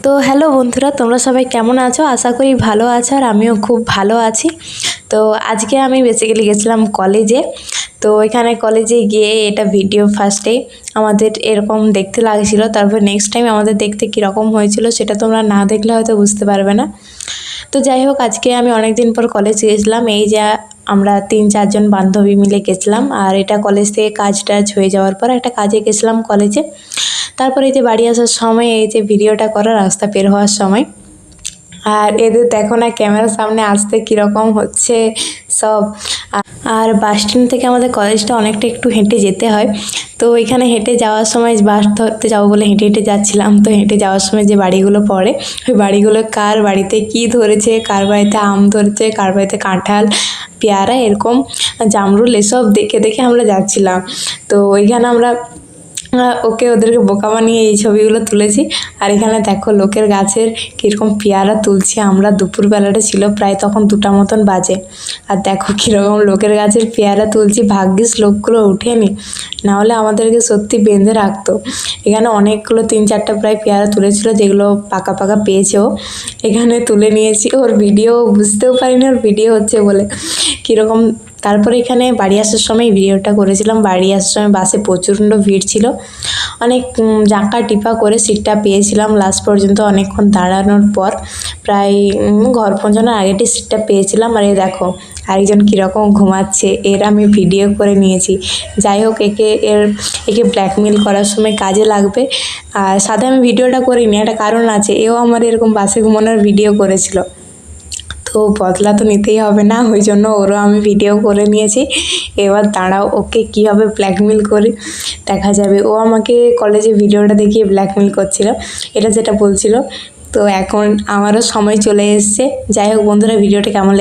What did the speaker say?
তো হ্যালো বন্ধুরা, তোমরা সবাই কেমন আছো? আশা করি ভালো আছো, আর আমিও খুব ভালো আছি। তো আজকে আমি বেসিক্যালি গেছিলাম কলেজে। তো এখানে কলেজে গিয়ে এটা ভিডিও ফার্স্টে আমাদের এরকম দেখতে লাগছিল, তারপর নেক্সট টাইম আমাদের দেখতে কীরকম হয়েছিল সেটা তোমরা না দেখলে হয়তো বুঝতে পারবে না। তো যাই হোক, আজকে আমি অনেক দিন পর কলেজ গেছিলাম। এই যে আমরা 3-4 জন বান্ধবী মিলে গেছিলাম, আর এটা কলেজ থেকে কাজ টাজ হয়ে যাওয়ার পর একটা কাজে গেছিলাম কলেজে। তারপরে এই যে বাড়ি আসার সময় এই যে ভিডিওটা করা, রাস্তা বের হওয়ার সময়। আর এদের দেখো না ক্যামেরার সামনে আসতে কীরকম হচ্ছে সব। আর বাস স্ট্যান্ড থেকে আমাদের কলেজটা অনেকটা একটু হেঁটে যেতে হয়। তো এখানে হেঁটে যাওয়ার সময় বাস ধরতে যাবো বলে হেঁটে হেঁটে যাচ্ছিলাম। তো হেঁটে যাওয়ার সময় যে বাড়িগুলো পড়ে, ওই বাড়িগুলো কার বাড়িতে কী ধরেছে, কার বাড়িতে আম ধরেছে, কার বাড়িতে কাঁঠাল, পেয়ারা, এরকম জামরুল, এসব দেখে দেখে আমরা যাচ্ছিলাম। তো ওইখানে আমরা ওদেরকে বোকা বানিয়ে এই ছবিগুলো তুলেছি। আর এখানে দেখো লোকের গাছের কীরকম পেয়ারা তুলছি আমরা। দুপুরবেলাটা ছিল, প্রায় তখন 2টা মতন বাজে। আর দেখো কীরকম লোকের গাছের পেয়ারা তুলছি। ভাগ্যিস লোকগুলো ওঠেনি, নাহলে আমাদেরকে সত্যি বেঁধে রাখতো। এখানে অনেকগুলো 3-4টা প্রায় পেয়ারা তুলেছিল, যেগুলো পাকা পাকা পেয়েছেও। এখানে তুলে নিয়েছি। ওর ভিডিও বুঝতেও পারিনি ওর ভিডিও হচ্ছে বলে কীরকম। তারপরে এখানে বাড়ি আসার সময় ভিডিওটা করেছিলাম। বাড়ি আসার সময় বাসে প্রচণ্ড ভিড় ছিল, অনেক জাঁকা টিপা করে সিটটা পেয়েছিলাম লাস্ট পর্যন্ত। অনেকক্ষণ দাঁড়ানোর পর প্রায় ঘর পৌঁছানোর আগেটি সিটটা পেয়েছিলাম। আর এই দেখো আরেকজন কীরকম ঘুমাচ্ছে, এর আমি ভিডিও করে নিয়েছি। যাই হোক, একে ব্ল্যাকমেল করার সময় কাজে লাগবে। আর সাথে আমি ভিডিওটা করিনি, একটা কারণ আছে। এও আমার এরকম বাসে ঘুমানোর ভিডিও করেছিল, তো বদলা তো নিতেই হবে না, ওই জন্য ওরও আমি ভিডিও করে নিয়েছি। এবার দাঁড়াও, ওকে কীভাবে ব্ল্যাকমেল করে দেখা যাবে। ও আমাকে কলেজে ভিডিওটা দেখিয়ে ব্ল্যাকমেল করছিল, এটা যেটা বলছিল। তো এখন আমারও সময় চলে এসছে। যাই হোক বন্ধুরা, ভিডিওটা কেমন